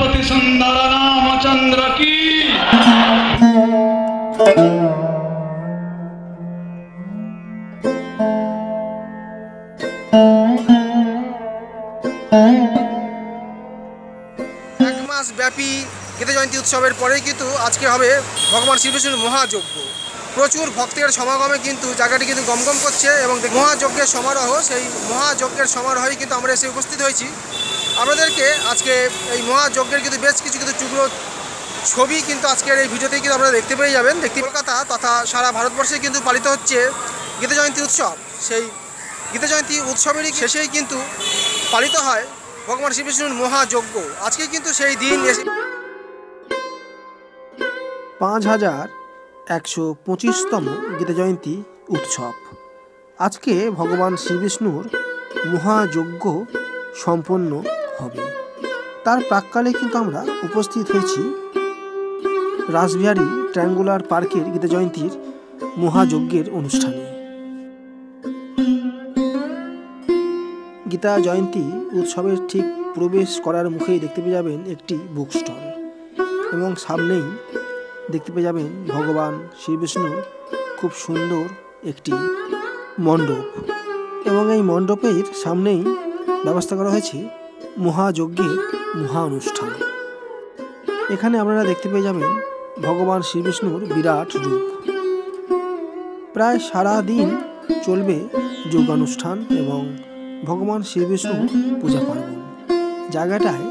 रघुपति सुंदर रामचंद्र की। एक मास व्यापी गीता जयंती उत्सवेर परेই কিন্তু আজকে হবে ভগবান শ্রীবিষ্ণুর মহাযজ্ঞ। প্রচুর ভক্তের সমাগমে কিন্তু জায়গাটি কিন্তু গমগম করছে এবং মহাযজ্ঞের সমারোহ, সেই মহাযজ্ঞের সমারোহে কিন্তু আমরা এসে উপস্থিত হয়েছি। আপনাদেরকে আজকে এই মহাযজ্ঞের কিন্তু বেশ কিছু টুকরো ছবি কিন্তু আজকের এই ভিডিওতেই কিন্তু আপনারা দেখতে পেয়ে যাবেন। কলকাতা তথা সারা ভারতবর্ষে কিন্তু পালিত হচ্ছে গীতা জয়ন্তী উৎসব। সেই গীতা জয়ন্তী উৎসবেরই শেষেই কিন্তু পালিত হয় ভগবান শ্রীবিষ্ণুর মহাযজ্ঞ। আজকে কিন্তু সেই দিন এসে 5125তম গীতা জয়ন্তী উৎসব। আজকে ভগবান শ্রীবিষ্ণুর মহাযজ্ঞ সম্পন্ন হবে। তার প্রাক্কালে কিন্তু আমরা উপস্থিত হয়েছি রাসবিহারী ট্রায়াঙ্গুলার পার্কের গীতা জয়ন্তীর মহাযজ্ঞের অনুষ্ঠানে। গীতা জয়ন্তী উৎসবের ঠিক প্রবেশ করার মুখেই দেখতে পেয়ে যাবেন একটি বুক স্টল এবং সামনেই দেখতে পেয়ে যাবেন ভগবান শ্রীবিষ্ণুর খুব সুন্দর একটি মণ্ডপ এবং এই মণ্ডপের সামনেই ব্যবস্থা করা হয়েছে মহাযজ্ঞের মহা অনুষ্ঠান। এখানে আপনারা দেখতে পেয়ে যাবেন ভগবান শ্রীবিষ্ণুর বিরাট রূপ। প্রায় সারা দিন চলবে যোগানুষ্ঠান এবং ভগবান শ্রীবিষ্ণু পূজা পার্বণ। জায়গাটায়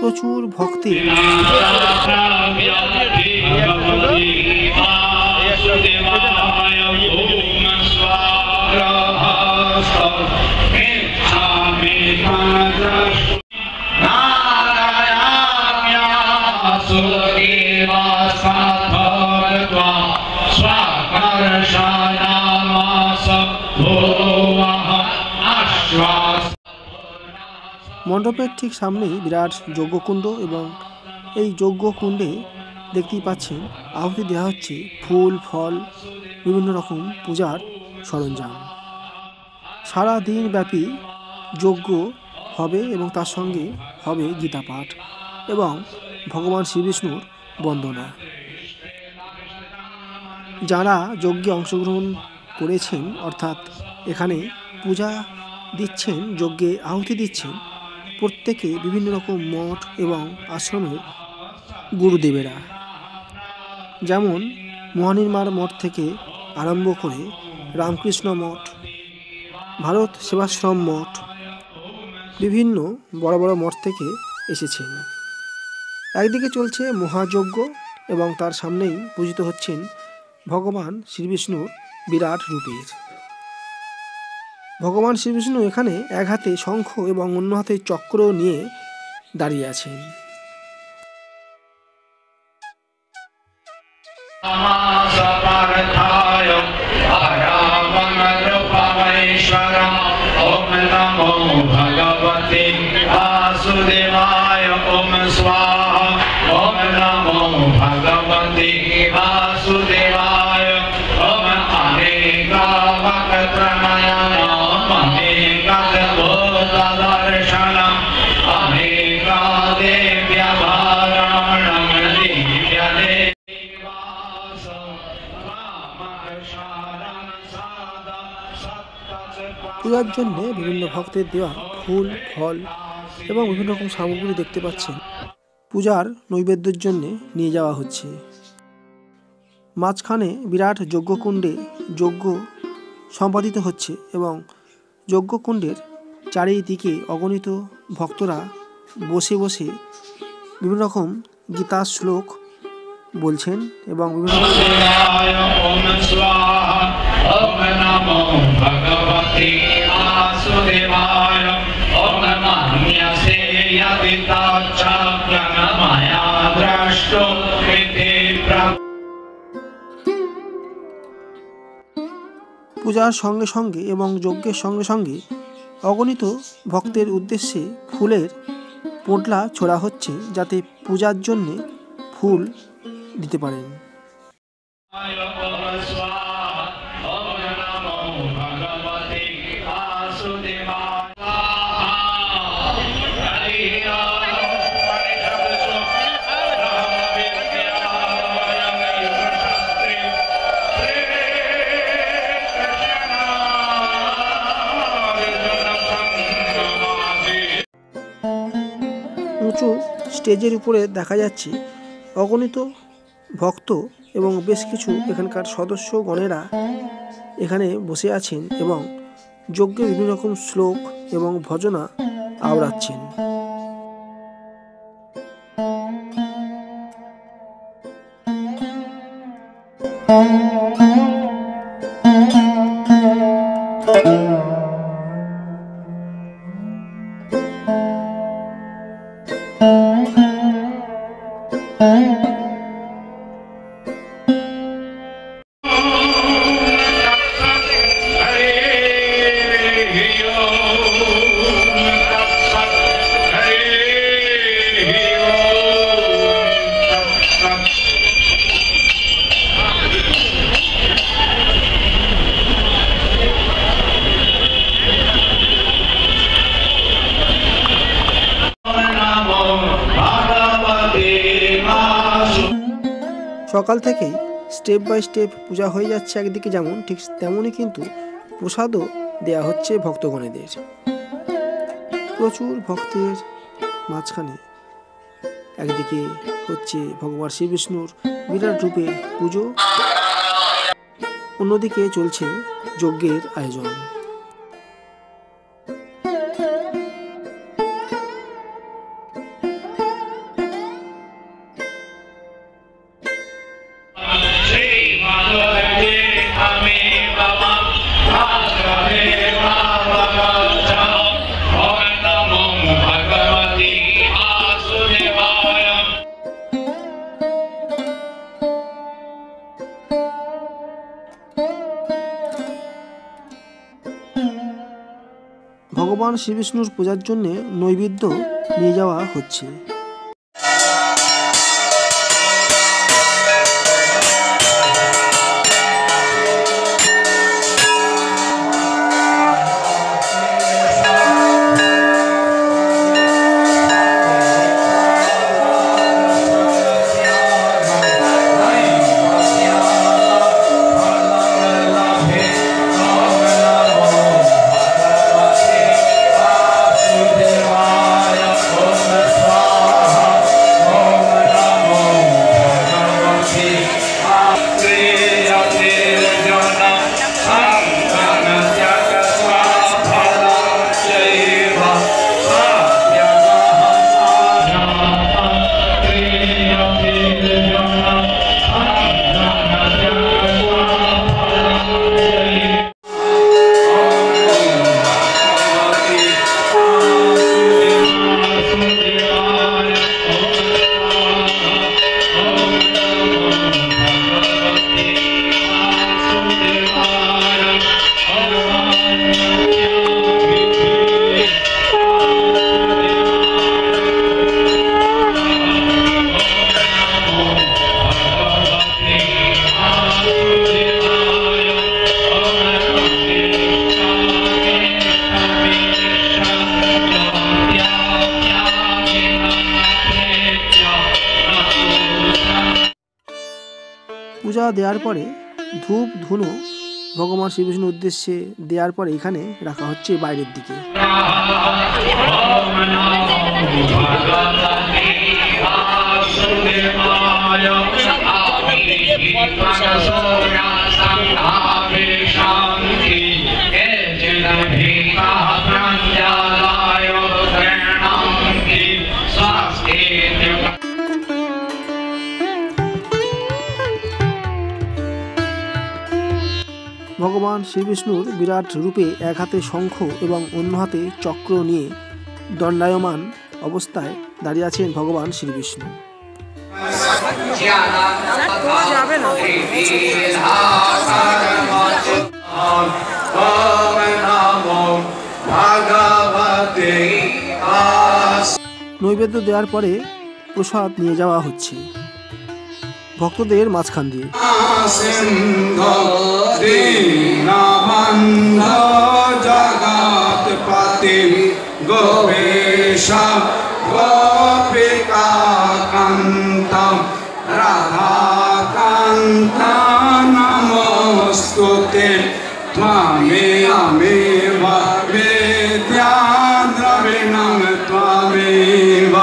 প্রচুর ভক্তের মণ্ডপের ঠিক সামনেই বিরাট যজ্ঞকুণ্ড এবং এই যজ্ঞকুণ্ডে দেখতেই পাচ্ছেন আহুতি দেওয়া হচ্ছে ফুল ফল বিভিন্ন রকম পূজার সরঞ্জাম। সারা দিন ব্যাপী যজ্ঞ হবে এবং তার সঙ্গে হবে গীতা পাঠ এবং ভগবান শ্রীবিষ্ণুর বন্দনা। যারা যজ্ঞে অংশগ্রহণ করেছেন অর্থাৎ এখানে পূজা দিচ্ছেন, যজ্ঞে আহুতি দিচ্ছেন, প্রত্যেকে বিভিন্ন রকম মঠ এবং আশ্রমের গুরুদেবেরা, যেমন মহানির্মাণ মঠ থেকে আরম্ভ করে রামকৃষ্ণ মঠ, ভারত সেবাশ্রম মঠ, বিভিন্ন বড় বড় মঠ থেকে এসেছেন। একদিকে চলছে মহাযজ্ঞ এবং তার সামনেই পূজিত হচ্ছেন ভগবান শ্রীবিষ্ণুর বিরাট রূপের। ভগবান শ্রীবিষ্ণু এখানে এক হাতে শঙ্খ এবং অন্য হাতে চক্র নিয়ে দাঁড়িয়ে আছেন। পূজার জন্য বিভিন্ন ভক্তের দেওয়া ফুল ফল এবং বিভিন্ন রকম সামগ্রী দেখতে পাচ্ছেন পূজার নৈবেদ্যের জন্য নিয়ে যাওয়া হচ্ছে। মাঝখানে বিরাট যজ্ঞকুণ্ডে যজ্ঞ সম্পাদিত হচ্ছে এবং যজ্ঞকুণ্ডের চারিদিকে অগণিত ভক্তরা বসে বসে বিভিন্ন রকম গীতা শ্লোক বলছেন এবং বিভিন্ন পূজার সঙ্গে সঙ্গে এবং যজ্ঞের সঙ্গে সঙ্গে অগণিত ভক্তের উদ্দেশ্যে ফুলের পোঁটলা ছোড়া হচ্ছে যাতে পূজার জন্য ফুল দিতে পারেন। স্টেজের উপরে দেখা যাচ্ছে অগণিত ভক্ত এবং বেশ কিছু এখানকার সদস্যগণেরা এখানে বসে আছেন এবং যজ্ঞে বিভিন্ন রকম শ্লোক এবং ভজনা আওড়াচ্ছেন। সকাল থেকেই স্টেপ বাই স্টেপ পূজা হয়ে যাচ্ছে একদিকে, যেমন ঠিক তেমনই কিন্তু প্রসাদও দেয়া হচ্ছে ভক্তগণেদের। প্রচুর ভক্তের মাঝখানে একদিকে হচ্ছে ভগবান শ্রী বিষ্ণুর বিরাট রূপে পুজো, অন্যদিকে চলছে যজ্ঞের আয়োজন। ভগবান শ্রীবিষ্ণুর পূজার জন্য নৈবেদ্য নিয়ে যাওয়া হচ্ছে। পূজা দেওয়ার পরে ধূপ ধুনো ভগবান শ্রীবিষ্ণুর উদ্দেশ্যে দেওয়ার পরে এখানে রাখা হচ্ছে বাইরের দিকে। ভগবান শ্রীবিষ্ণুর বিরাট রূপে এক হাতে শঙ্খ এবং অন্য হাতে চক্র নিয়ে দণ্ডায়মান অবস্থায় দাঁড়িয়ে আছেন ভগবান শ্রীবিষ্ণু। নৈবেদ্য দেওয়ার পরে প্রসাদ নিয়ে যাওয়া হচ্ছে ভক্তদের মাঝখান দিয়ে। জগৎপতি গোপেশ গোপিকা কান্তম রাধাকান্ত নমস্তুতে ত্বমেব বিদ্যাদ্রবিণং ত্বমেব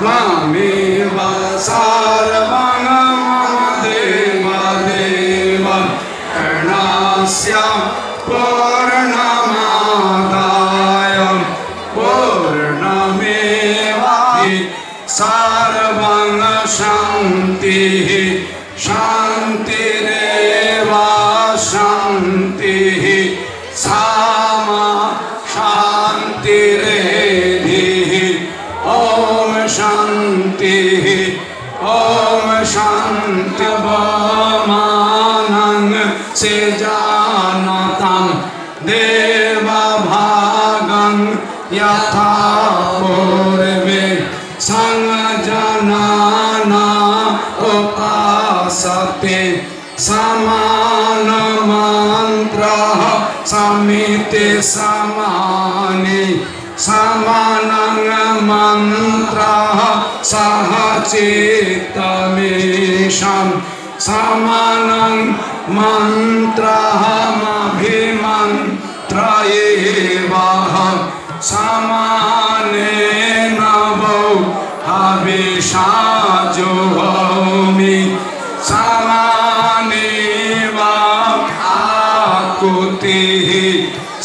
ত্বমেব पूर्णमेव सर्वं मम देवदेव कर्णस्य पूर्णमादाय पूर्णमेवावशिष्यते सर्वं शान्तिः शान्तिरेव शान्तिः सामा शान्तिरेधिः ॐ शान्तिः ॐ शान्तिर्वमानं सेजानतं देवभागं यथा पूर्वे संजना उपासते समानमन्त्रः समिति समानि समानं मन्त्रः सहचित्तमेषां समानं मन्त्रमभिमन्त्रयेवः समानेन वो हविषाजुहोमि समानेव आकुतिः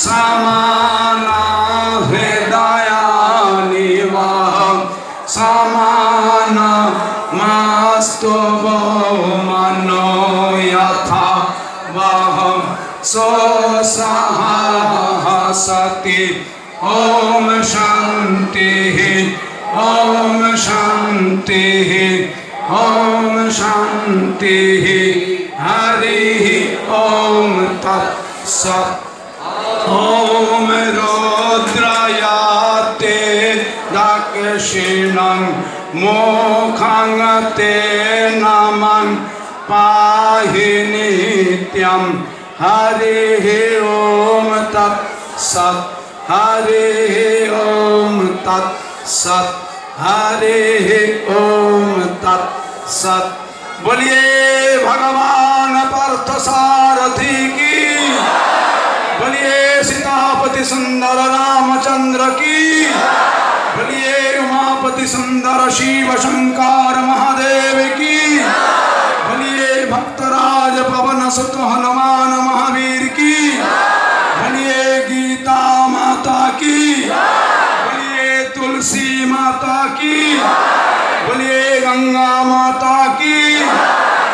समाना हृदयानि वा समानमस्तु वो मनो यथा वः सोऽसहसति ॐ शान्तिः ॐ शान्तिः ॐ शान्तिः हरिः ॐ तत्सत् ॐ रुद्रायते दक्षिणं मुखं ते नमः पाहि नित्यं हरिः ॐ तत्सत् हरिः ॐ तत्सत् हरिः ॐ तत्सत्। बोलिए भगवान पार्थसारथी की, बोलिए सीतापति सुंदर रामचंद्र की, बोलिए उमापति सुंदर शिव शंकर महादेव की, बोलिए भक्तराज पवन सुत हनुमान महावीर की, बोलिए गीता माता की, बोलिए तुलसी माता की, बोलिए गंगा माता की,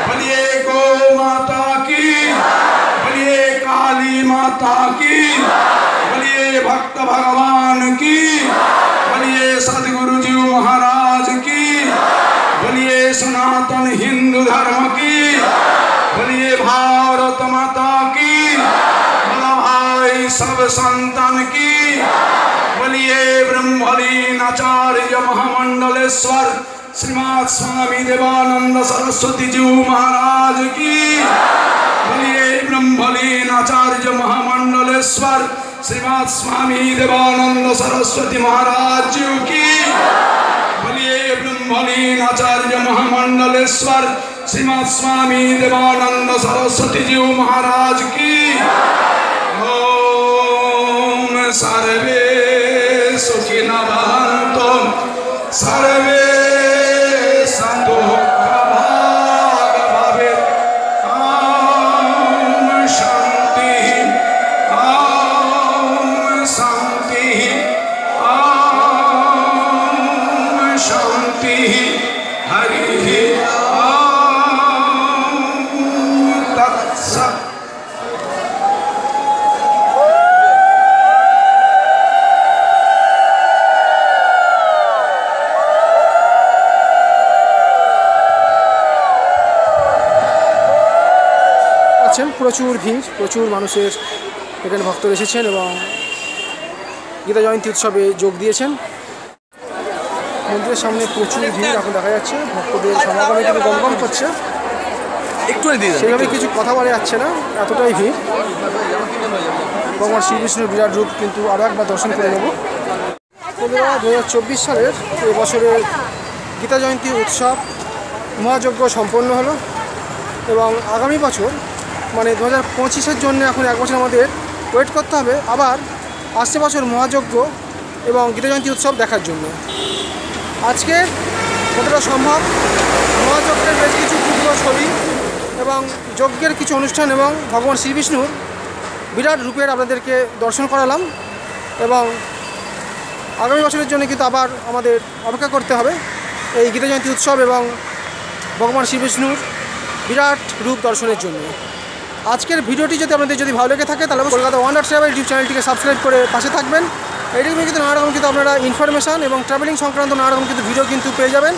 बोलिए गौ माता की, बोलिए काली माता की, बोलिए भक्त भगवान की, बोलिए सदगुरु जी महाराज की, बोलिए सनातन हिंदू धर्म की, बोलिए भारत माता की, बोला भाई सब संतान की, बोलिए ब्रह्मलीन आचार्य महामंडलेश्वर श्रीमद स्वामी देवानंद सरस्वती जी महाराज की, बोलिए ब्रह्मलीन आचार्य महामंडलेश्वर श्रीमद स्वामी देवानंद सरस्वती महाराज जी की, बोलिए ब्रह्मलीन आचार्य महामंडलेश्वर श्रीमद स्वामी देवानंद सरस्वती जी महाराज की। ओम सर्वे सुखिनः भवन्तु सर्वे सन्तु भाग्य भवेत्। ओम शांति ओम शांति ओम शांति हरिः ओम तत्सत्। প্রচুর ভিড়, প্রচুর মানুষের এখানে ভক্তরা এসেছেন এবং গীতা জয়ন্তী উৎসবে যোগ দিয়েছেন। মন্দিরের সামনে প্রচুর ভিড় এখন দেখা যাচ্ছে, ভক্তদের সমাগমে কিন্তু গমগম করছে, একটু সেইভাবে কিছু কথা বলা যাচ্ছে না, এতটাই ভিড়। ভগবান শ্রীকৃষ্ণের বিরাট রূপ কিন্তু আরও একবার দর্শন করে নেব। 2024 সালের এবছরের গীতা জয়ন্তী উৎসব মহাযজ্ঞ সম্পন্ন হলো এবং আগামী বছর মানে 2025-এর জন্য এখন এক বছর আমাদের ওয়েট করতে হবে আবার আসছে বছর মহাযজ্ঞ এবং গীতা জয়ন্তী উৎসব দেখার জন্য। আজকের কতটা সম্ভব মহাযজ্ঞের বেশ কিছু ক্ষুদ্র ছবি এবং যজ্ঞের কিছু অনুষ্ঠান এবং ভগবান শ্রীবিষ্ণুর বিরাট রূপের আপনাদেরকে দর্শন করালাম। এবং আগামী বছরের জন্য কিন্তু আবার আমাদের অপেক্ষা করতে হবে এই গীতা জয়ন্তী উৎসব এবং ভগবান শ্রীবিষ্ণুর বিরাট রূপ দর্শনের জন্য। আজকের ভিডিওটি যদি আপনাদের ভালো লেগে থাকে তাহলে কলকাতা ওয়ান্ডার ট্রাভেল ইউটিউব চ্যানেলটিকে সাবস্ক্রাইব করে পাশে থাকবেন। এইরকম কিন্তু নানা রকম কিন্তু আপনারা ইনফরমেশান এবং ট্রাভেলিং সংক্রান্ত নানা রকম কিন্তু ভিডিও কিন্তু পেয়ে যাবেন।